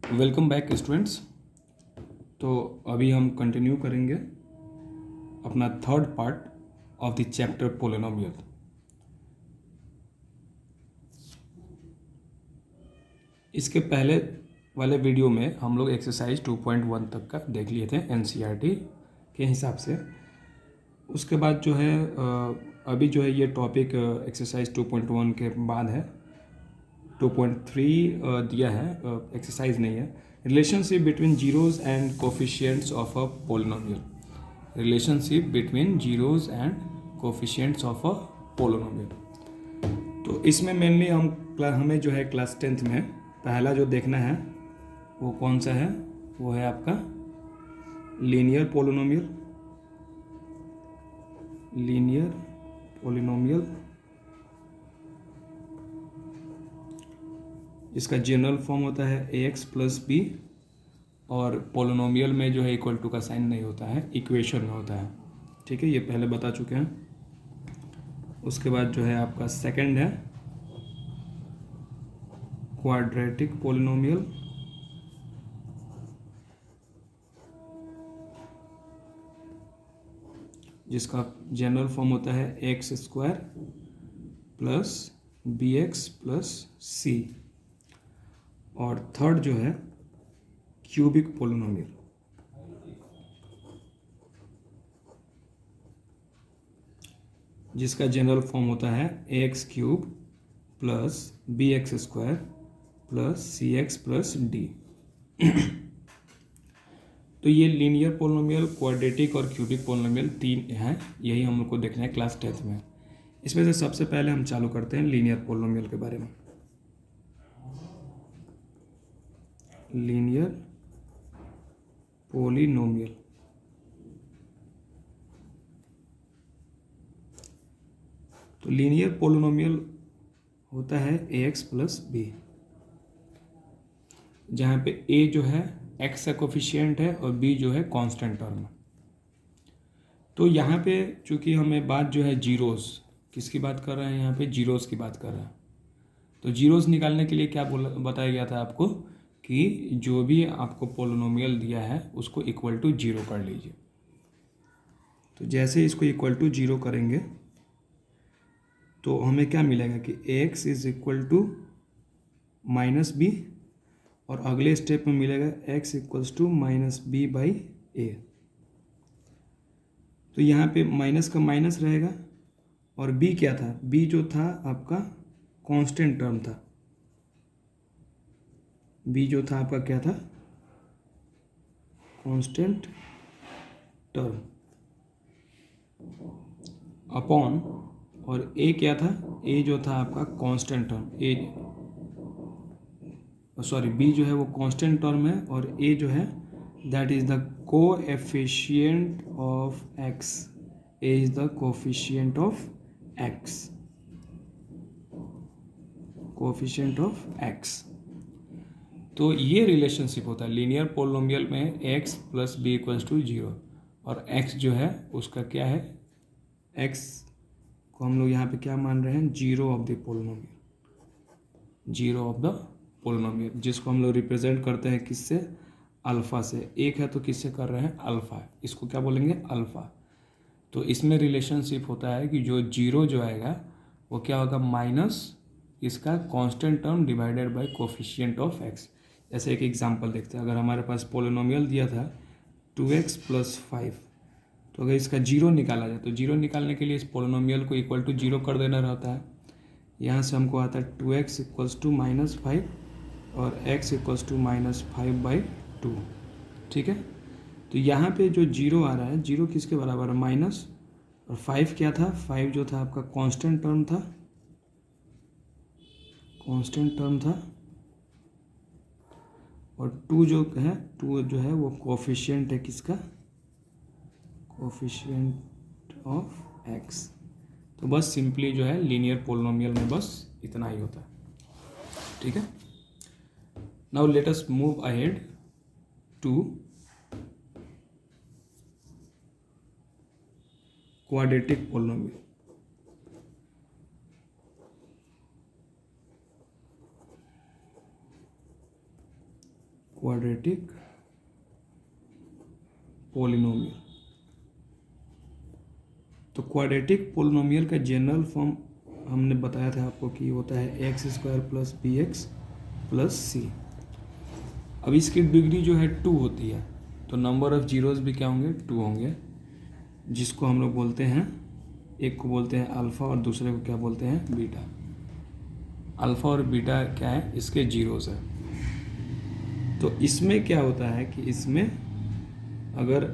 Welcome back students. तो अभी हम कंटिन्यू करेंगे अपना third part of the chapter polynomial. इसके पहले वाले वीडियो में हम लोग एक्सरसाइज 2.1 तक का देख लिए थे एनसीईआरटी के हिसाब से। उसके बाद जो है अभी जो है ये टॉपिक एक्सरसाइज 2.1 के बाद है। 2.3 दिया है, एक्सरसाइज नहीं है। Relationship between zeros and coefficients of a polynomial. Relationship between zeros and coefficients of a polynomial. तो इसमें मेनली हमें जो है क्लास 10th में पहला जो देखना है वो कौन सा है, वो है आपका लीनियर पोलिनोमियल। लीनियर पोलिनोमियल जिसका जनरल फॉर्म होता है ax प्लस बी, और पोलिनोमियल में जो है इक्वल टू का साइन नहीं होता है, इक्वेशन में होता है। ठीक है, ये पहले बता चुके हैं। उसके बाद जो है आपका सेकंड है क्वाड्रेटिक पोलिनोमियल। जिसका जनरल फॉर्म होता है x square plus b x plus c. और थर्ड जो है क्यूबिक पोलिनोमियल। जिसका जनरल फॉर्म होता है a x cube plus b x square plus c x plus d. तो ये लीनियर पोलिनोमियल, क्वाड्रेटिक और क्यूबिक पोलिनोमियल तीन हैं, यही हम लोग को देखना है क्लास 10th में। इसमें से सबसे पहले हम चालू करते हैं लीनियर पोलिनोमियल के बारे में। लीनियर पोलिनोमियल तो लीनियर पोलिनोमियल होता है ए एक्स प्लस बी, जहाँ पे ए जो है एक्स का कोफिशिएंट है और बी जो है कांस्टेंट टर्म है। तो यहाँ पे चूंकि हमें बात जो है जीरोस, किसकी बात कर रहे हैं, यहाँ पे जीरोस की बात कर रहे हैं। तो जीरोस निकालने के लिए क्या बताया गया था आपको कि जो भी आपको पोलिनोमियल दिया है उसको इक्वल टू जीरो कर लीजिए। तो जैसे इसको इक्वल टू जीरो करेंगे तो हमें क्या मिलेगा कि x is equal to minus b, और अगले स्टेप में मिलेगा x equals to minus B by ए। तो यहाँ पे माइनस का माइनस रहेगा, और बी क्या था, बी जो था आपका कांस्टेंट टर्म था। बी जो था आपका क्या था, कांस्टेंट टर्म अपॉन, और ए क्या था, ए जो था आपका कांस्टेंट टर्म, ए सॉरी बी जो है वो कांस्टेंट टर्म है, और ए जो है that is the coefficient of x. A is the coefficient of x, coefficient of x. तो ये रिलेशनशिप होता है लीनियर पोलिनोमियल में, x plus b equals to zero, और एक्स जो है उसका क्या है, एक्स को हम लोग यहाँ पे क्या मान रहे हैं, zero of the polynomial, zero of the polynomial, जिसको हम लोग रिप्रेजेंट करते हैं किससे, अल्फा से। एक है तो किससे कर रहे हैं, अल्फा, इसको क्या बोलेंगे, अल्फा। तो इसमें रिलेशनशिप होता है कि जो जीरो जो आएगा वो क्या होगा, माइनस इसका constant term divided by coefficient of x. जैसे एक एग्जांपल देखते हैं, अगर हमारे पास पोलिनोमियल दिया था 2x प्लस 5, तो अगर इसका जीरो निकाला जाए तो जीरो निकालने के लिए इस पोलिनोमियल को इक्वल टू जीरो कर देना रहता है। यहाँ से हमको आता है 2x इक्वल्स टू माइनस 5 और x इक्वल्स टू माइनस 5/2। ठीक है, तो यहाँ पे जो जीरो आ रहा है, जीरो किसके बराबर है, माइनस, और 5 क्या था, 5 जो था आपका कांस्टेंट टर्म था, कांस्टेंट टर्म था, और 2 जो है वो कोफिशिएंट है किसका, कोफिशिएंट ऑफ एक्स। तो बस सिंपली जो है लीनियर पोलिनोमियल में बस इतना ही होता है। ठीक है, now let us move ahead to quadratic polynomial. Quadratic polynomial. तो क्वाड्रेटिक पोलिनोमियल का जनरल फॉर्म हमने बताया था आपको कि होता है x square plus b x plus c. अब इसकी डिग्री जो है 2 होती है, तो नंबर ऑफ जीरोज भी क्या होंगे, 2 होंगे, जिसको हम लोग बोलते हैं, एक को बोलते हैं अल्फ़ा और दूसरे को क्या बोलते हैं, बीटा। अल्फ़ा और बीटा क्या है, इसके जीरोज है। तो इसमें क्या होता है कि इसमें अगर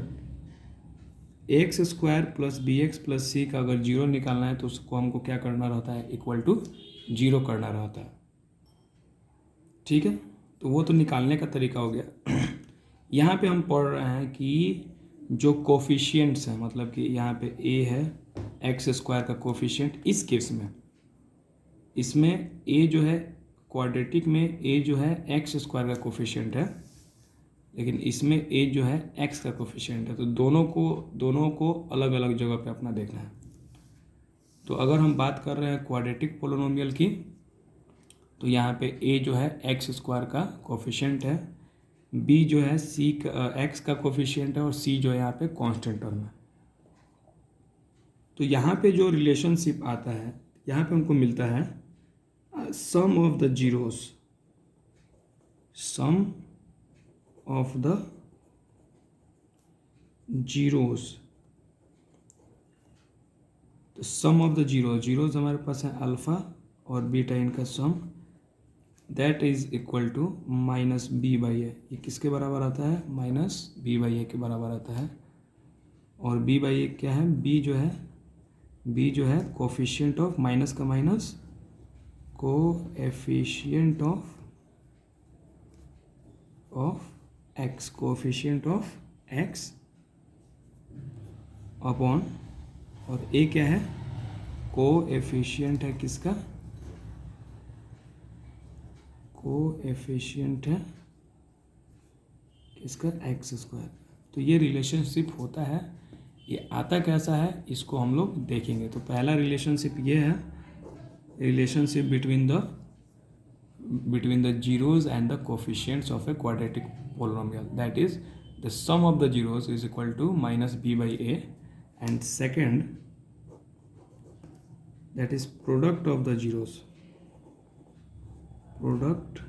x square plus b x plus c का अगर जीरो निकालना है तो उसको हमको क्या करना रहता है, इक्वल टू जीरो करना रहता है। ठीक है, तो वो तो निकालने का तरीका हो गया। यहाँ पे हम पढ़ रहे हैं कि जो कोफिशिएंट्स हैं, मतलब कि यहाँ पे ए है एक्स स्क्वायर का कोफिशिएंट, इस केस में इसमें ए जो है क्वाड्रेटिक में ए जो है एक्स स्क्वायर का कोफिशिएंट है, लेकिन इसमें ए जो है एक्स का कोफिशिएंट है। तो दोनों को अलग अलग जगह पे अपना देखना है। तो अगर हम बात कर रहे हैं क्वाड्रेटिक पोलिनोमियल की, तो यहाँ पे ए जो है एक्स स्क्वायर का कोफिशिएंट है, बी जो है सी का एक्स का कोफिशिएंट है, और सी जो है यहाँ पे कांस्टेंट टर्म है। तो यहाँ पे जो रिलेशनशिप आता है, यहाँ पे हमको मिलता है sum of the zeros, sum of the zeros. तो सम ऑफ द जीरोज हमारे पास है अल्फा और बीटा, इनका sum, that is equal to minus B by ए। ये किसके बराबर आता है, माइनस बी बाई ए के बराबर आता है। और बी बाई ए क्या है, बी जो है कोफिशिएंट ऑफ, माइनस का minus, coefficient of x, coefficient of x upon, और ए क्या है, कोएफिशिएंट है किसका, कोएफिशिएंट है किसका, एक्स स्क्वायर। तो ये रिलेशनशिप होता है, ये आता कैसा है इसको हम लोग देखेंगे। तो पहला रिलेशनशिप ये है, relationship between the zeros and the coefficients of a quadratic polynomial, that is the sum of the zeros is equal to minus b by a, and second, that is product of the zeros, product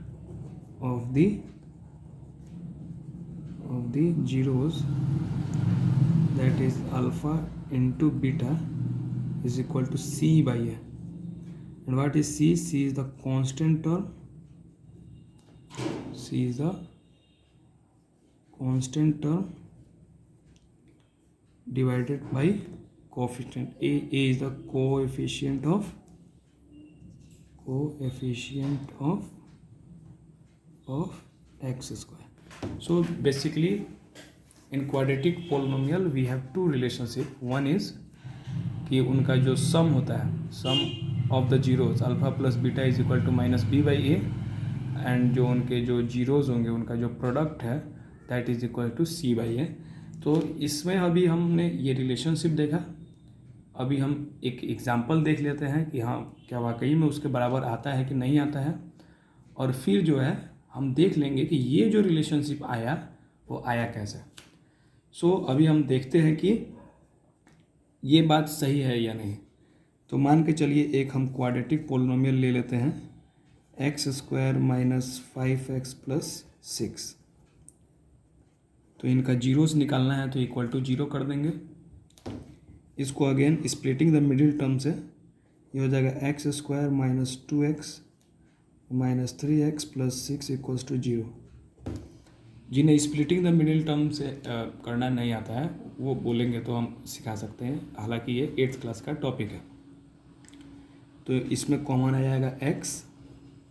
of the zeros, that is alpha into beta is equal to c by a. And what is c? C is the constant term, c is the constant term divided by coefficient. A is the coefficient of x square. So basically in quadratic polynomial we have two relationship. One is कि उनका जो sum होता है, sum of the zeros alpha plus beta is equal to minus B by A, and जो उनके जो zeros होंगे उनका जो प्रोडक्ट है that is equal to C by ए। तो इसमें अभी हमने ये रिलेशनशिप देखा, अभी हम एक एग्जांपल देख लेते हैं कि हाँ क्या वाकई में उसके बराबर आता है कि नहीं आता है, और फिर जो है हम देख लेंगे कि ये जो रिलेशनशिप आया वो आया कैसे। सो अभी हम देखते हैं कि ये बात सही है या नहीं। तो मान के चलिए एक हम क्वाड्रेटिक पोलिनोमियल ले लेते हैं, x square minus 5x plus 6। तो इनका जीरोस निकालना है तो इक्वल टू जीरो कर देंगे। इसको again splitting the middle term से ये हो जाएगा x square minus 2x minus 3x plus 6 equals to zero. जिन्हें स्प्लिटिंग द मिडिल टर्म से करना नहीं आता है वो बोलेंगे तो हम सिखा सकते हैं, हालांकि ये 8th क्लास का टॉपिक है। तो इसमें कॉमन आ जाएगा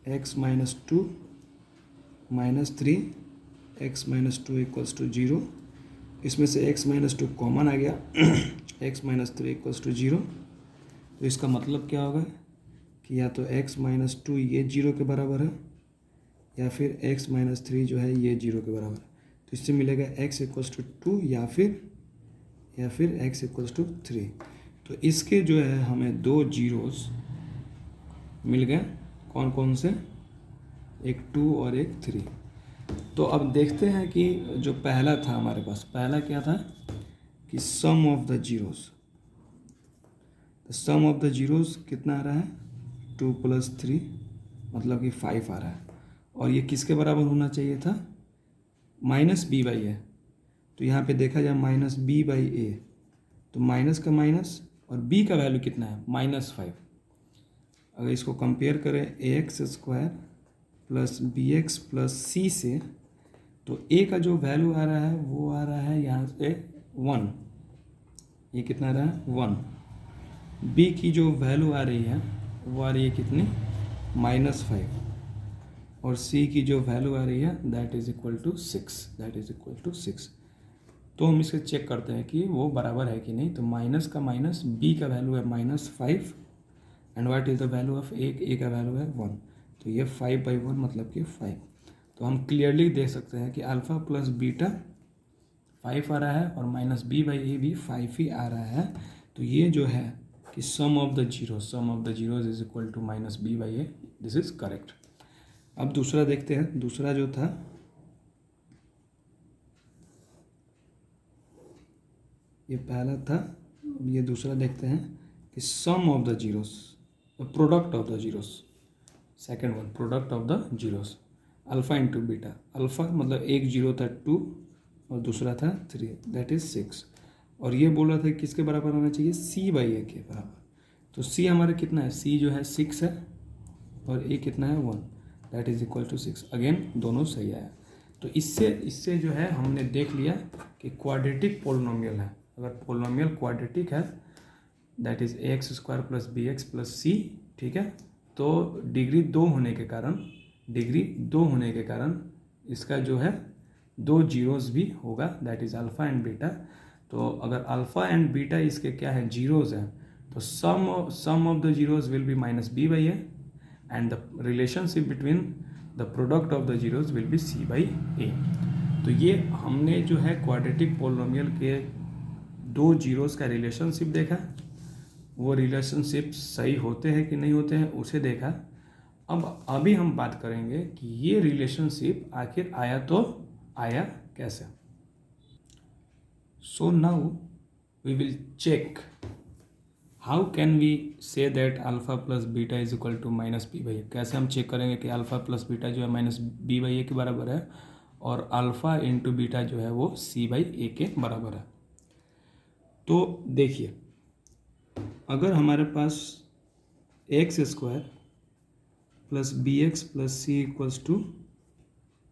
x minus 2 minus 3 x minus 2 equals to zero. इसमें से x माइनस 2 कॉमन आ गया, x minus 3 equals to zero. तो इसका मतलब क्या होगा कि या तो x माइनस 2 ये जीरो के बराबर है, या फिर x माइनस 3 जो है ये जीरो के बराबर है। तो इससे मिलेगा x इक्वल्स टू 2 या फिर x इक्वल्स टू 3। तो इसके जो है हमें दो जीरोस मिल गए, कौन कौन से, एक 2 और एक 3। तो अब देखते हैं कि जो पहला था हमारे पास, पहला क्या था कि sum of the zeros, sum of the zeros कितना आ रहा है 2 + 3 मतलब कि 5 आ रहा है, और ये किसके बराबर होना चाहिए था -b/a। तो यहाँ पे देखा जाए -b/a, तो माइनस का माइनस और b का वैल्यू कितना है -5। अगर इसको कंपेयर करें ax² + bx + c से, तो a का जो वैल्यू आ रहा है वो आ रहा है यहाँ से 1, ये कितना आ रहा है 1। b की जो वैल्यू आ रही है वो आ रही है कितनी -5, और c की जो वैल्यू आ रही है दैट इज इक्वल टू 6। तो हम इसे चेक करते हैं कि वो बराबर है कि नहीं। तो माइनस का माइनस, b का वैल्यू है -5 and what is the value of a का वैल्यू है 1, तो ये 5/1 मतलब कि 5। तो हम क्लियरली देख सकते हैं कि अल्फ़ा प्लस बीटा 5 आ रहा है और -b/a भी 5 ही आ रहा है। तो ये जो है कि sum of the zeros is equal to -b/a, this is correct. अब दूसरा देखते हैं। दूसरा जो था ये पहला था, ये दूसरा देखते हैं कि sum of the zeros, product of the zeros, second one product of the zeros, alpha into beta. Alpha मतलब एक जीरो था 2 और दूसरा था 3, दैट इज 6। और ये बोल रहा था किसके बराबर होना चाहिए c/a के बराबर। तो c हमारा कितना है, c जो है 6 है और a कितना है 1, that is equal to 6। Again दोनों सही आया। तो इससे जो है हमने देख लिया कि क्वाड्रेटिक पोलिनोमियल है। अगर पोलिनोमियल क्वाड्रेटिक है that is ax² + bx + c, ठीक है। तो डिग्री 2 होने के कारण इसका जो है 2 जीरोस भी होगा, that is alpha and beta. तो अगर अल्फ़ा एंड बीटा इसके क्या है जीरोस हैं, तो sum of the zeros will be -b/a and the relationship between the product of the zeros will be c/a। तो ये हमने जो है क्वाड्रेटिक पोलिनोमियल के 2 जीरोस का रिलेशनशिप देखा, वो रिलेशनशिप सही होते हैं कि नहीं होते हैं उसे देखा। अब अभी हम बात करेंगे कि ये रिलेशनशिप आखिर आया कैसे। So now we will check how can we say that alpha plus beta is equal to -b/a। कैसे हम चेक करेंगे कि अल्फ़ा प्लस बीटा जो है -b/a के बराबर है और अल्फ़ा इंटू बीटा जो है वो c/a के बराबर है। तो देखिए, अगर हमारे पास x² + bx + c equals to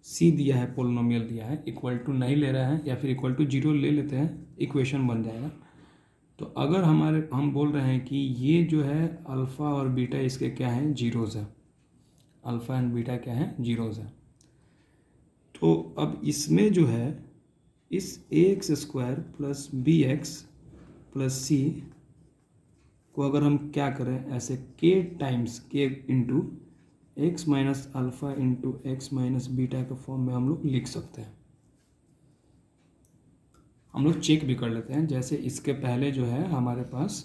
c दिया है, पोलिनोमियल दिया है, इक्वल टू नहीं ले रहा है या फिर इक्वल टू 0 ले लेते हैं, इक्वेशन बन जाएगा। तो अगर हम बोल रहे हैं कि ये जो है अल्फ़ा और बीटा इसके क्या हैं जीरोज़ है, अल्फ़ा एंड बीटा क्या है जीरोज़ है। तो अब इसमें जो है इस ax² + bx + c को अगर हम क्या करें ऐसे k into x - alpha into x - beta के फॉर्म में हम लोग लिख सकते हैं। हम लोग चेक भी कर लेते हैं। जैसे इसके पहले जो है हमारे पास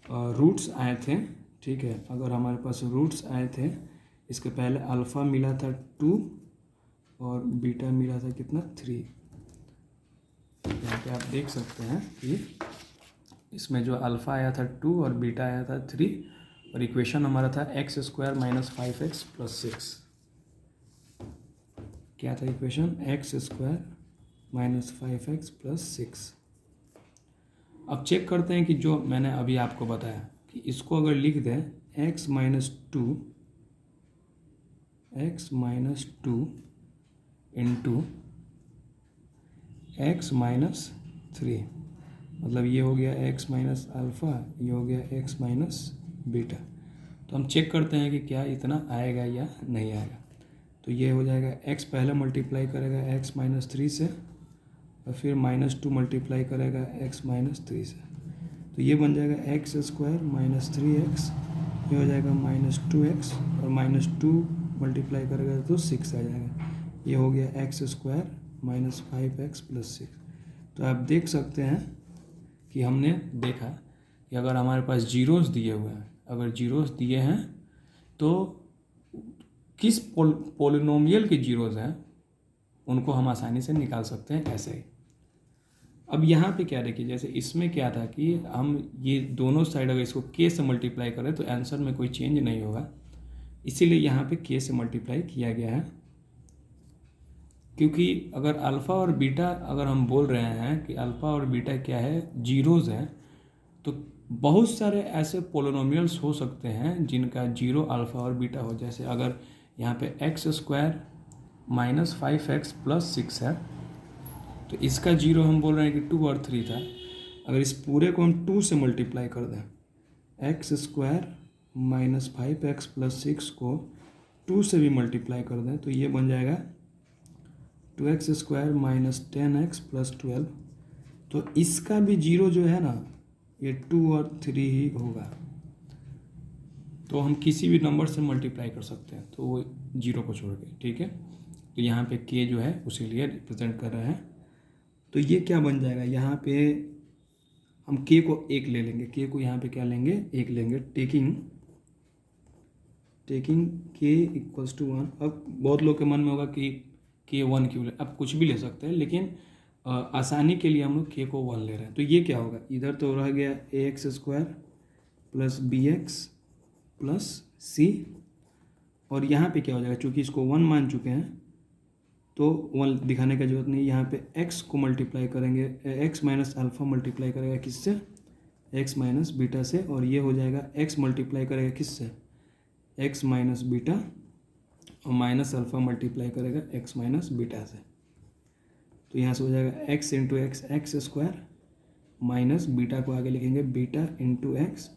रूट्स आए थे, ठीक है। अगर हमारे पास रूट्स आए थे, इसके पहले अल्फ़ा मिला था 2 और बीटा मिला था कितना 3। यहाँ पे आप देख सकते हैं कि इसमें जो अल्फ़ा आया था 2 और बीटा आया था 3, और इक्वेशन हमारा था x² - 5x + 6। क्या था इक्वेशन, x² - 5x + 6। अब चेक करते हैं कि जो मैंने अभी आपको बताया कि इसको अगर लिख दें x - 2 इंटू x - 3, मतलब ये हो गया x - अल्फ़ा, ये हो गया x - बीटा। तो हम चेक करते हैं कि क्या इतना आएगा या नहीं आएगा। तो ये हो जाएगा x पहले मल्टीप्लाई करेगा x - 3 से और फिर -2 मल्टीप्लाई करेगा x - 3 से, तो ये बन जाएगा x² - 3x, ये हो जाएगा -2x और -2 मल्टीप्लाई करेगा तो 6 आ जाएगा। ये हो गया x² - 5x + 6। तो आप देख सकते हैं कि हमने देखा कि अगर हमारे पास जीरोस दिए हुए हैं, अगर जीरोस दिए हैं तो किस पोलिनोमियल के जीरोस हैं उनको हम आसानी से निकाल सकते हैं ऐसे ही। अब यहाँ पे क्या देखिए, जैसे इसमें क्या था कि हम ये दोनों साइड अगर इसको k से मल्टीप्लाई करें तो आंसर में कोई चेंज नहीं होगा, इसीलिए यहाँ पे k से मल्टीप्लाई किया गया है। क्योंकि अगर अल्फ़ा और बीटा अगर हम बोल रहे हैं कि अल्फ़ा और बीटा क्या है, जीरोज़ हैं, तो बहुत सारे ऐसे पोलिनोमियल्स हो सकते हैं जिनका जीरो अल्फ़ा और बीटा हो। जैसे अगर यहाँ पे x² माइनस 5x प्लस 6 है तो इसका जीरो हम बोल रहे हैं कि 2 और 3 था। अगर इस पूरे को हम 2 से मल्टीप्लाई कर दें, x² माइनस 5x प्लस 6 को 2 से भी मल्टीप्लाई कर दें तो ये बन जाएगा 2x² माइनस 10x प्लस 12। तो इसका भी जीरो जो है ना, ये 2 और 3 ही होगा। तो हम किसी भी नंबर से मल्टीप्लाई कर सकते हैं, तो वो जीरो को छोड़ के, ठीक है। तो यहाँ पे k जो है उसी लिए रिप्रेजेंट कर रहे हैं। तो ये क्या बन जाएगा, यहाँ पे हम k को 1 ले लेंगे, k को यहाँ पे क्या लेंगे, 1 लेंगे, टेकिंग k इक्वल्स टू 1। अब बहुत लोग के मन में होगा कि k 1 क्यों ले, अब कुछ भी ले सकते हैं, लेकिन आसानी के लिए हम लोग k को 1 ले रहे हैं। तो ये क्या होगा, इधर तो रह गया ax² plus bx plus c, और यहाँ पे क्या हो जाएगा, चूँकि इसको 1 मान चुके हैं तो 1 दिखाने का जरूरत नहीं। यहाँ पे x को मल्टीप्लाई करेंगे, x माइनस अल्फ़ा मल्टीप्लाई करेगा किससे, x माइनस बीटा से, और ये हो जाएगा x मल्टीप्लाई करेगा किससे, x माइनस बीटा, और माइनस अल्फ़ा मल्टीप्लाई करेगा x माइनस बीटा से। तो यहाँ से हो जाएगा x into x² minus beta को आगे लिखेंगे बीटा इंटू x,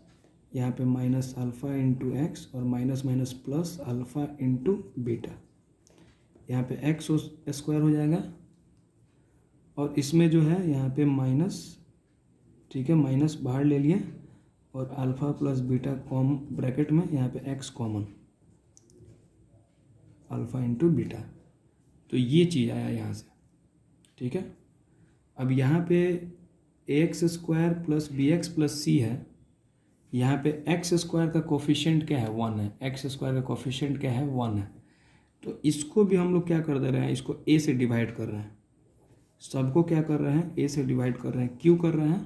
यहाँ पे माइनस अल्फ़ा इंटू x और minus minus plus alpha into beta. यहाँ पे x² हो जाएगा और इसमें जो है यहाँ पे माइनस, ठीक है, माइनस बाहर ले लिए और alpha plus beta com bracket में, यहाँ पे x common, alpha into beta. तो ये चीज़ आया यहाँ से, ठीक है। अब यहाँ पे ax² plus bx plus c है, यहाँ पे x² का कोफिशिएंट क्या है, 1 है, x² का कोफिशिएंट क्या है, 1 है। तो इसको भी हम लोग क्या कर दे रहे हैं, इसको a से डिवाइड कर रहे हैं, सबको क्या कर रहे हैं, a से डिवाइड कर रहे हैं। क्यों कर रहे हैं,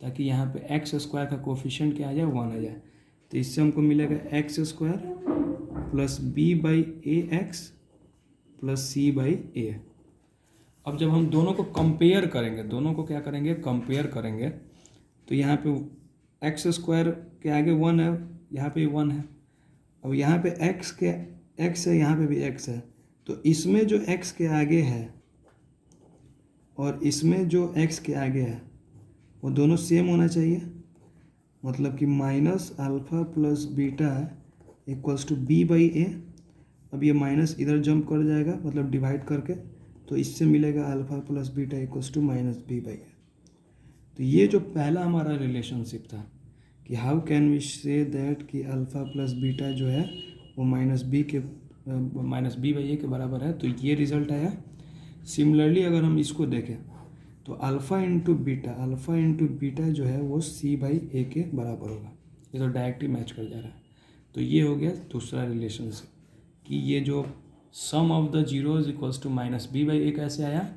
ताकि यहाँ पे x² का कोफिशिएंट क्या आ जाए, 1 आ जाए। तो इससे हमको मिलेगा x² plus b/ax plus c/a। अब जब हम दोनों को कंपेयर करेंगे, दोनों को क्या करेंगे, कंपेयर करेंगे, तो यहाँ पे x² के आगे 1 है, यहाँ पे 1 है। अब यहाँ पे x है, यहाँ पे भी x है, तो इसमें जो x के आगे है और इसमें जो x के आगे है वो दोनों सेम होना चाहिए। मतलब कि minus alpha plus beta equals to b/a। अब ये माइनस इधर जंप कर जाएगा, मतलब डिवाइड करके, तो इससे मिलेगा alpha plus beta equals to minus b/a। तो ये जो पहला हमारा रिलेशनशिप था कि how can we say that कि अल्फ़ा प्लस बीटा जो है वो माइनस b/a के बराबर है, तो ये रिज़ल्ट आया। सिमिलरली अगर हम इसको देखें तो अल्फ़ा इंटू बीटा जो है वो c/a के बराबर होगा। ये तो डायरेक्टली मैच कर जा रहा है। तो ये हो गया दूसरा रिलेशनशिप कि ये जो sum of the zeros equals to minus b/a कैसे आया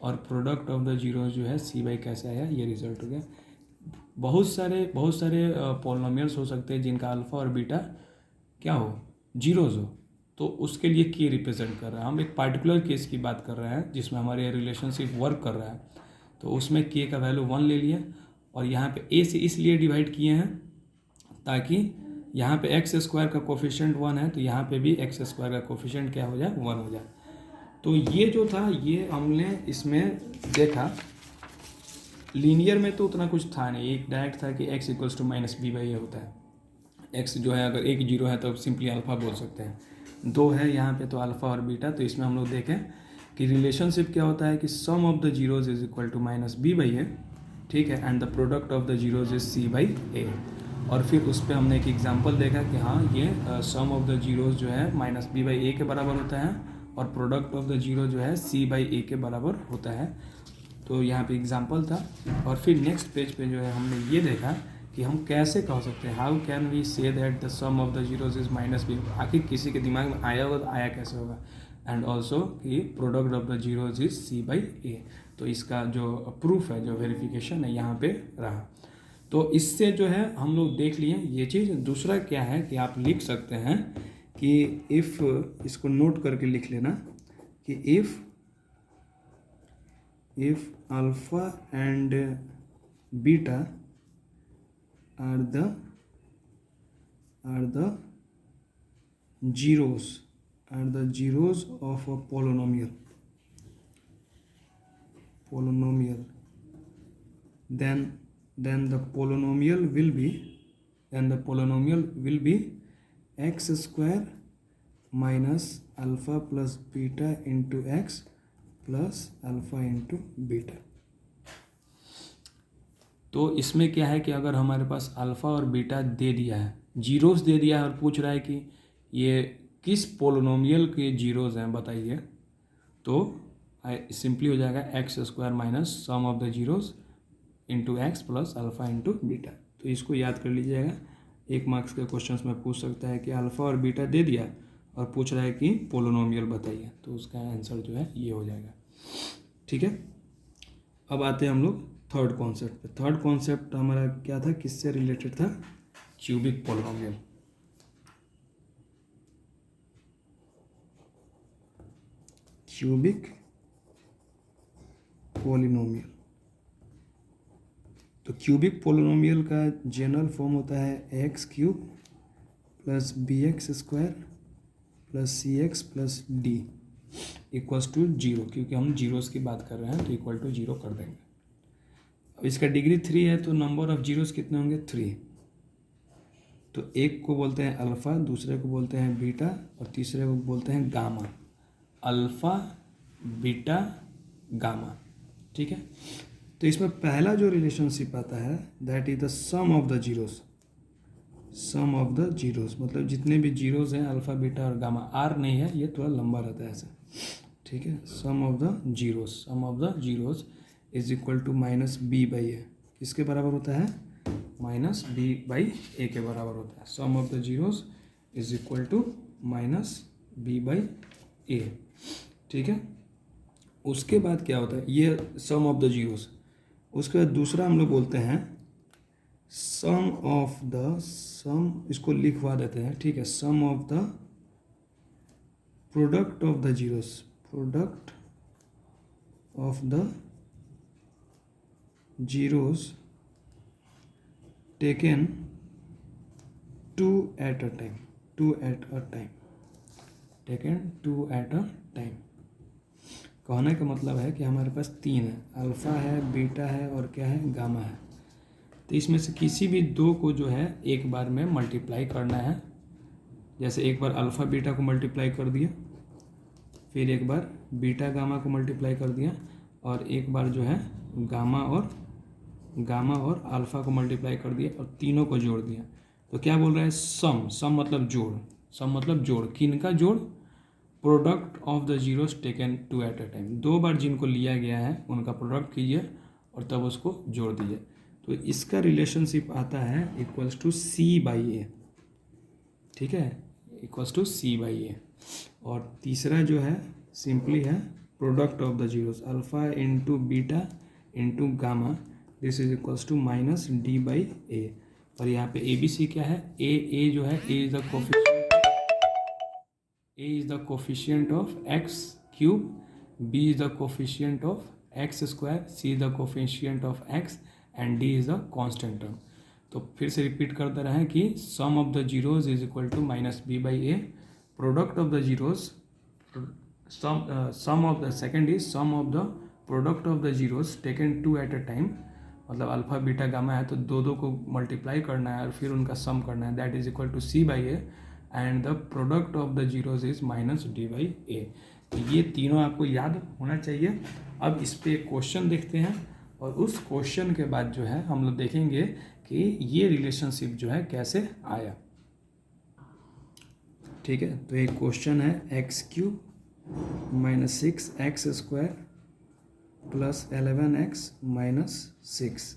और प्रोडक्ट ऑफ द जीरोज जो है c/ कैसे आया, ये रिजल्ट हो गया। बहुत सारे पॉलिनोमियल्स हो सकते हैं जिनका अल्फ़ा और बीटा क्या हो, जीरोज हो, तो उसके लिए k रिप्रेजेंट कर रहा है। हम एक पार्टिकुलर केस की बात कर रहे हैं जिसमें हमारे रिलेशनशिप वर्क कर रहा है, तो उसमें k का वैल्यू 1 ले लिया और यहाँ पे a से इसलिए डिवाइड किए हैं ताकि यहाँ पे x² का कोफिशिएंट 1 है, तो यहाँ पे भी x² का कोफिशिएंट क्या हो जाए, 1 हो जाए। तो ये जो था ये हमने इसमें देखा। लीनियर में तो उतना कुछ था नहीं, एक डायरेक्ट था कि x equals to minus b/a होता है। x जो है अगर एक जीरो है तो सिंपली अल्फ़ा बोल सकते हैं, 2 है यहाँ पे तो अल्फ़ा और बीटा। तो इसमें हम लोग देखें कि रिलेशनशिप क्या होता है कि sum of the zeros is equal to minus b/a, ठीक है, and the product of the zeros is c/a। और फिर उस पर हमने एक एग्जांपल देखा कि हाँ ये सम ऑफ द जीरोज जो है माइनस b/a के बराबर होता है और प्रोडक्ट ऑफ द जीरो जो है c/a के बराबर होता है। तो यहाँ पे एग्जांपल था। और फिर नेक्स्ट पेज पे जो है हमने ये देखा कि हम कैसे कह सकते हैं, how can we say that the sum of the zeros is minus b। आखिर किसी के दिमाग में आया होगा तो आया कैसे होगा। एंड ऑल्सो कि product of the zeros is c by ए। तो इसका जो प्रूफ है, जो वेरिफिकेशन है यहाँ पे रहा। तो इससे जो है हम लोग देख लिए ये चीज़। दूसरा क्या है कि आप लिख सकते हैं कि इफ़, इसको नोट करके लिख लेना कि if alpha and beta are the zeros of a polynomial, then the polynomial will be x square minus alpha plus beta into x plus alpha into beta। तो इसमें क्या है कि अगर हमारे पास अल्फ़ा और बीटा दे दिया है, जीरोस दे दिया है और पूछ रहा है कि ये किस पोलिनोमियल के जीरोस हैं बताइए, तो सिंपली हो जाएगा x square minus sum of the zeros into x plus alpha into beta. तो इसको याद कर लीजिएगा, 1 मार्क्स के क्वेश्चंस में पूछ सकता है कि अल्फ़ा और बीटा दे दिया और पूछ रहा है कि पोलिनोमियल बताइए, तो उसका आंसर जो है ये हो जाएगा। ठीक है, अब आते हैं हम लोग थर्ड कॉन्सेप्ट पे। थर्ड कॉन्सेप्ट हमारा क्या था, किससे रिलेटेड था? Cubic polynomial. Cubic polynomial. तो क्यूबिक पोलिनोमियल का जनरल फॉर्म होता है x cube plus b x square plus c x plus d equals to 0, क्योंकि हम जीरोस की बात कर रहे हैं तो इक्वल टू 0 कर देंगे। अब इसका डिग्री 3 है तो नंबर ऑफ जीरोस कितने होंगे? 3। तो एक को बोलते हैं अल्फ़ा, दूसरे को बोलते हैं बीटा और तीसरे को बोलते हैं गामा। Alpha, beta, gamma. ठीक है, तो इसमें पहला जो रिलेशनशिप आता है that is the sum of the zeros. Sum of the zeros मतलब जितने भी जीरोस हैं अल्फ़ा, बीटा और गामा। आर नहीं है, ये थोड़ा लंबा रहता है ऐसे। ठीक है, sum of the zeros is equal to minus B by A. किसके बराबर होता है? माइनस बी बाई ए के बराबर होता है। Sum of the zeros is equal to minus B by A. ठीक है, उसके बाद क्या होता है, ये सम ऑफ द जीरोस। उसके बाद दूसरा हम लोग बोलते हैं सम ऑफ द, सम इसको लिखवा देते हैं। ठीक है, sum of the product of the zeros, product of the zeros taken two at a time, taken two at a time. कहने का मतलब है कि हमारे पास 3 है, अल्फ़ा है, बीटा है और क्या है? गामा है। तो इसमें से किसी भी 2 को जो है एक बार में मल्टीप्लाई करना है। जैसे एक बार अल्फ़ा बीटा को मल्टीप्लाई कर दिया, फिर एक बार बीटा गामा को मल्टीप्लाई कर दिया, और एक बार जो है गामा और अल्फ़ा को मल्टीप्लाई कर दिया और तीनों को जोड़ दिया। तो क्या बोल रहा है? सम मतलब जोड़। सम मतलब जोड़, किन का जोड़? Product of the zeros taken two at a time. 2 बार जिनको लिया गया है उनका प्रोडक्ट कीजिए और तब उसको जोड़ दीजिए। तो इसका रिलेशनशिप आता है equals to C by A. ठीक है, equals to C by A. और तीसरा जो है सिंपली है product of the zeros, alpha into beta into gamma, this is equals to minus D by A. और यहाँ पे ए बी सी क्या है? ए जो है, A is the coefficient, A is the coefficient of x cube, B is the coefficient of x square, C is the coefficient of x and D is the constant term। तो फिर से repeat करते रहें कि sum of the zeros is equal to minus B by A, product of the zeros, sum of the second is sum of the product of the zeros taken two at a time. मतलब alpha beta gamma है तो 2 को multiply करना है और फिर उनका sum करना है, that is equal to C by A, and the product of the zeros is minus D by ए। तो ये तीनों आपको याद होना चाहिए। अब इस पर क्वेश्चन देखते हैं और उस क्वेश्चन के बाद जो है हम लोग देखेंगे कि ये रिलेशनशिप जो है कैसे आया। ठीक है, तो एक क्वेश्चन है x cube minus 6x square plus 11x minus 6।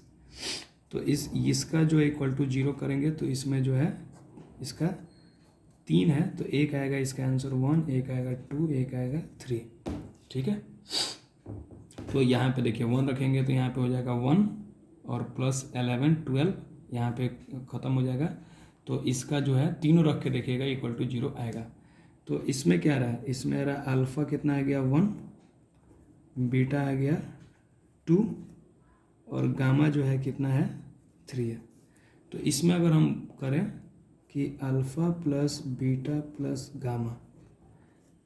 तो इसका जो इक्वल टू 0 करेंगे तो इसमें जो है इसका 3 है तो एक आएगा इसका आंसर 1, एक आएगा 2, एक आएगा 3। ठीक है, तो यहाँ पे देखिए 1 रखेंगे तो यहाँ पे हो जाएगा 1 और प्लस 11 12 यहाँ पे ख़त्म हो जाएगा। तो इसका जो है तीनों रख के देखिएगा इक्वल टू 0 आएगा। तो इसमें क्या रहा, इसमें रहा अल्फ़ा कितना आ गया 1, बीटा आ गया 2 और गामा जो है कितना है 3 है। तो इसमें अगर हम करें कि alpha plus beta plus gamma,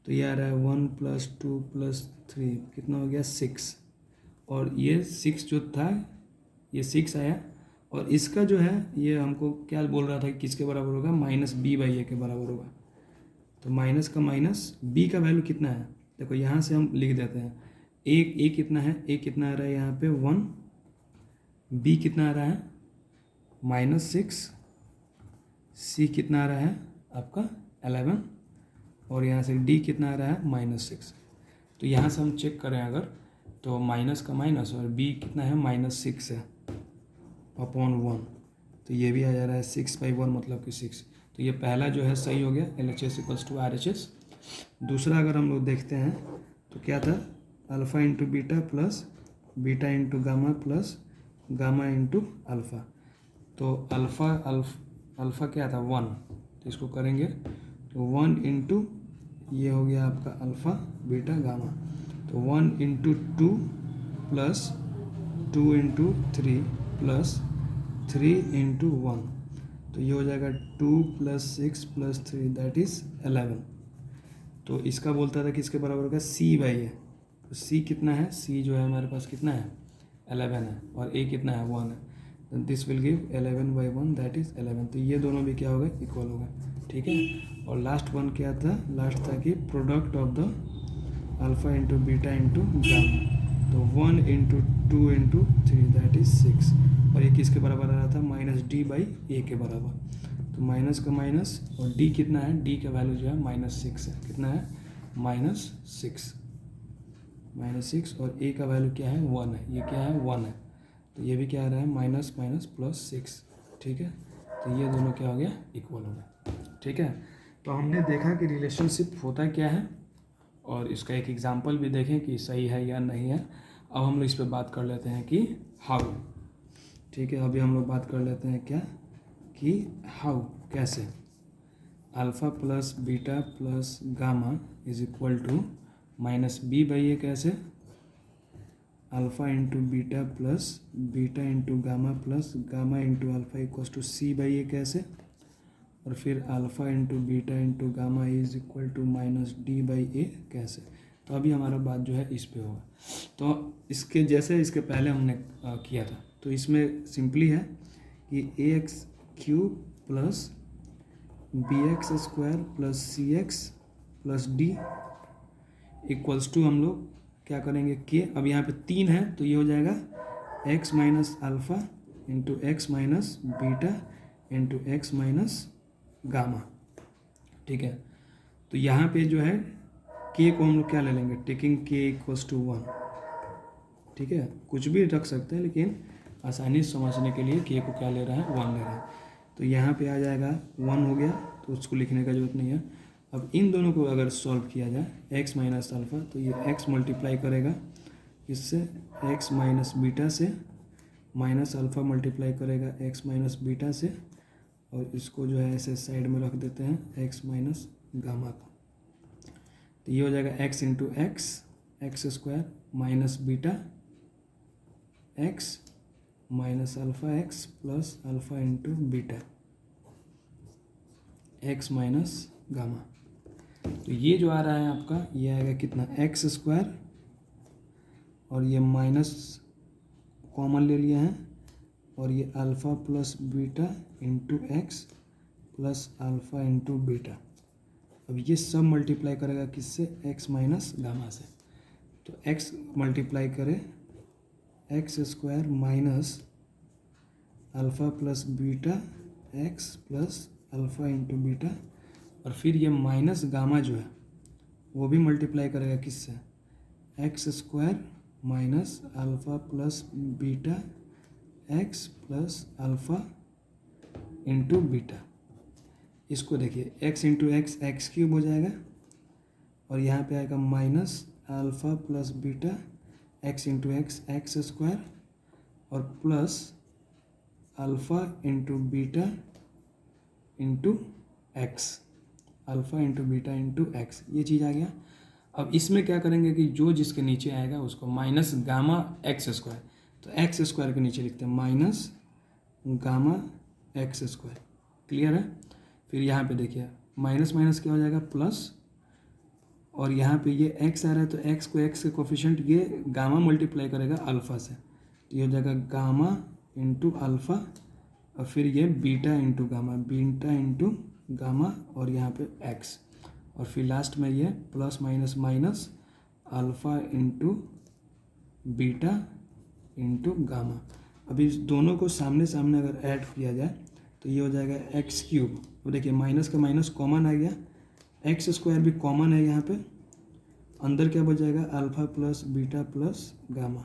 तो ये आ रहा है 1 + 2 + 3 कितना हो गया 6, और ये 6 जो था ये 6 आया, और इसका जो है ये हमको क्या बोल रहा था कि किसके बराबर होगा, -b/a के बराबर होगा। तो माइनस का माइनस b का वैल्यू कितना है, देखो यहाँ से हम लिख देते हैं। a कितना है, a कितना आ रहा है यहाँ पे 1, b कितना आ रहा है -6, c कितना आ रहा है आपका 11, और यहाँ से d कितना आ रहा है -6। तो यहाँ से हम चेक करें अगर, तो माइनस का माइनस और b कितना है -6 है अपॉन 1, तो ये भी आ जा रहा है 6/1 मतलब कि 6। तो ये पहला जो है सही हो गया, LHS = RHS। दूसरा अगर हम लोग देखते हैं तो क्या था, alpha into beta plus beta into gamma plus gamma into alpha. तो अल्फ़ा क्या था 1, तो इसको करेंगे तो 1 इंटू ये हो गया आपका अल्फ़ा बीटा गामा, तो 1 into 2 plus 2 into 3 plus 3 into 1, तो ये हो जाएगा 2 + 6 + 3 दैट इज़ 11। तो इसका बोलता था कि इसके बराबर होगा c/a। तो c कितना है, c जो है हमारे पास कितना है 11 है, और a कितना है 1 है। This will give 11/1 that is 11। तो ये दोनों भी क्या हो गए, इक्वल हो गए। ठीक है, और लास्ट वन क्या था, लास्ट था कि product of the alpha into beta into gamma, तो 1 इंटू 2 इंटू 3 दैट इज़ 6, और ये किसके बराबर आ रहा था -d/a के बराबर। तो माइनस का माइनस और d कितना है, d का वैल्यू जो है -6 है, कितना है -6 और a का वैल्यू क्या है 1 है, ये क्या है 1 है, तो ये भी क्या आ रहा है माइनस माइनस प्लस 6। ठीक है, तो ये दोनों क्या हो गया, इक्वल हो गया। ठीक है, तो हमने देखा कि रिलेशनशिप होता क्या है, और इसका एक एग्जांपल भी देखें कि सही है या नहीं है। अब हम लोग इस पर बात कर लेते हैं कि हाउ। ठीक है, अभी हम लोग बात कर लेते हैं क्या, कि हाउ कैसे, alpha plus beta plus gamma is equal to -b/a कैसे, alpha into beta plus beta into gamma plus gamma into alpha equals to c/a कैसे, और फिर alpha into beta into gamma is equal to -d/a कैसे। तो अभी हमारा बात जो है इस पे होगा। तो इसके जैसे इसके पहले हमने किया था, तो इसमें सिंपली है कि ax³ plus bx² plus cx plus d equals to हम लोग क्या करेंगे k। अब यहाँ पे 3 है तो ये हो जाएगा x minus alpha into x minus beta into x minus gamma. ठीक है, तो यहाँ पे जो है k को हम लोग क्या ले लेंगे, टेकिंग k = 1। ठीक है, कुछ भी रख सकते हैं लेकिन आसानी से समझने के लिए k को क्या ले रहा है 1 ले रहा है। तो यहाँ पे आ जाएगा 1 हो गया, तो उसको लिखने का जरूरत नहीं है। अब इन दोनों को अगर सॉल्व किया जाए x माइनस अल्फ़ा, तो ये x मल्टीप्लाई करेगा इससे, x माइनस बीटा से, माइनस अल्फ़ा मल्टीप्लाई करेगा x माइनस बीटा से, और इसको जो है ऐसे साइड में रख देते हैं x माइनस गामा को। तो ये हो जाएगा x into x² minus beta x minus alpha x plus alpha into beta x minus gamma. तो ये जो आ रहा है आपका, ये आएगा कितना x², और ये माइनस कॉमन ले लिया है, और ये alpha plus beta into x plus alpha into beta. अब ये सब मल्टीप्लाई करेगा किससे, x माइनस गामा से। तो x मल्टीप्लाई करे x² minus alpha plus beta x plus alpha into beta, और फिर ये माइनस गामा जो है वो भी मल्टीप्लाई करेगा किससे, x² minus alpha plus beta x plus alpha into beta. इसको देखिए x into x x cube हो जाएगा और यहाँ पे आएगा minus alpha plus beta x into x x square और plus alpha into beta into x, alpha into beta into x, ये चीज़ आ गया। अब इसमें क्या करेंगे कि जो जिसके नीचे आएगा उसको माइनस गामा एक्स स्क्वायर, तो एक्स स्क्वायर के नीचे लिखते हैं minus gamma x square. Clear है। फिर यहाँ पे देखिए माइनस माइनस क्या हो जाएगा प्लस, और यहाँ पे ये x आ रहा है तो x को x के कोफिशिएंट ये गामा मल्टीप्लाई करेगा अल्फ़ा से, तो ये हो जाएगा गामा इंटू अल्फ़ा और फिर ये beta into gamma, beta into gamma और यहाँ पे x, और फिर लास्ट में ये plus minus minus alpha into beta into gamma. अब इस दोनों को सामने सामने अगर ऐड किया जाए तो ये हो जाएगा एक्स क्यूब। अब देखिए माइनस का माइनस कॉमन आ गया, एक्स स्क्वायर भी कॉमन है, यहाँ पे अंदर क्या बच जाएगा alpha plus beta plus gamma.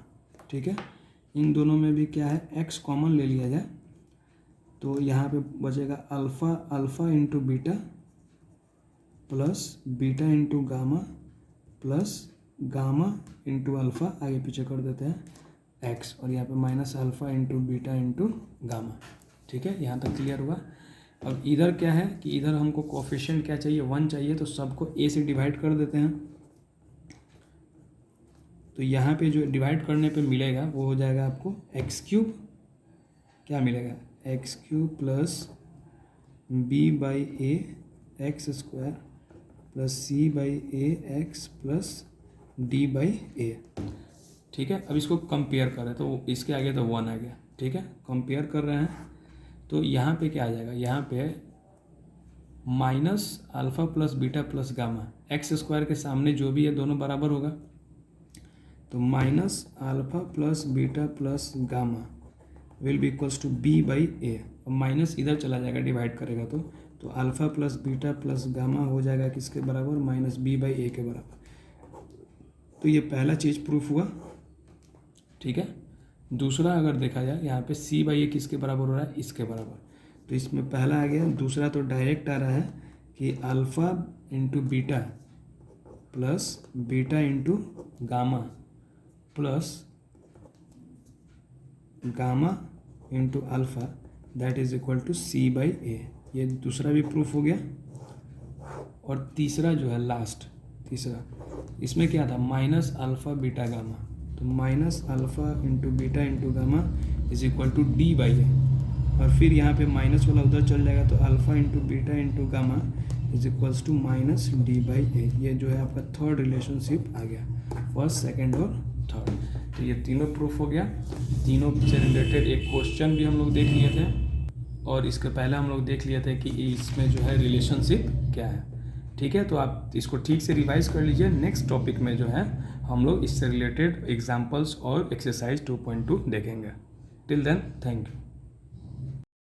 ठीक है, इन दोनों में भी क्या है एक्स कॉमन ले लिया जाए तो यहाँ पे बचेगा alpha into beta plus beta into gamma plus gamma into alpha, आगे पीछे कर देते हैं एक्स, और यहाँ पे minus alpha into beta into gamma. ठीक है, यहाँ तक क्लियर हुआ। अब इधर क्या है कि इधर हमको कोफिशिएंट क्या चाहिए 1 चाहिए, तो सबको a से डिवाइड कर देते हैं। तो यहाँ पे जो डिवाइड करने पे मिलेगा वो हो जाएगा आपको एक्स क्यूब, क्या मिलेगा x cube plus B by A x square plus C by A x plus D by A. ठीक है, अब इसको कंपेयर करें तो इसके आगे तो 1 आ गया। ठीक है, कंपेयर कर रहे हैं तो यहाँ पे क्या आ जाएगा, यहाँ पे minus alpha plus beta plus gamma, x square के सामने जो भी है दोनों बराबर होगा, तो minus alpha plus beta plus gamma will be equals to B by A. अब माइनस इधर चला जाएगा डिवाइड करेगा तो alpha plus beta plus gamma हो जाएगा किसके बराबर माइनस बी बाई ए के बराबर। तो ये पहला चीज़ प्रूफ हुआ। ठीक है, दूसरा अगर देखा जाए यहाँ पे सी बाई ए किसके बराबर हो रहा है इसके बराबर, तो इसमें पहला आ गया। दूसरा तो डायरेक्ट आ रहा है कि alpha into beta plus beta into gamma plus gamma into alpha that is equal to C by ए, ये दूसरा भी प्रूफ हो गया। और तीसरा जो है लास्ट, तीसरा इसमें क्या था माइनस अल्फ़ा बीटा गामा, तो minus alpha into beta into gamma is equal to D by A, और फिर यहाँ पे माइनस वाला उधर चल जाएगा तो alpha into beta into gamma is equals to minus D by ए। ये जो है आपका थर्ड रिलेशनशिप आ गया, फर्स्ट सेकेंड और थर्ड। तो ये तीनों प्रूफ हो गया। तीनों से रिलेटेड एक क्वेश्चन भी हम लोग देख लिए थे और इसके पहले हम लोग देख लिए थे कि इसमें जो है रिलेशनशिप क्या है। ठीक है, तो आप इसको ठीक से रिवाइज कर लीजिए। नेक्स्ट टॉपिक में जो है हम लोग इससे रिलेटेड एग्जाम्पल्स और एक्सरसाइज 2.2 देखेंगे। Till then thank you.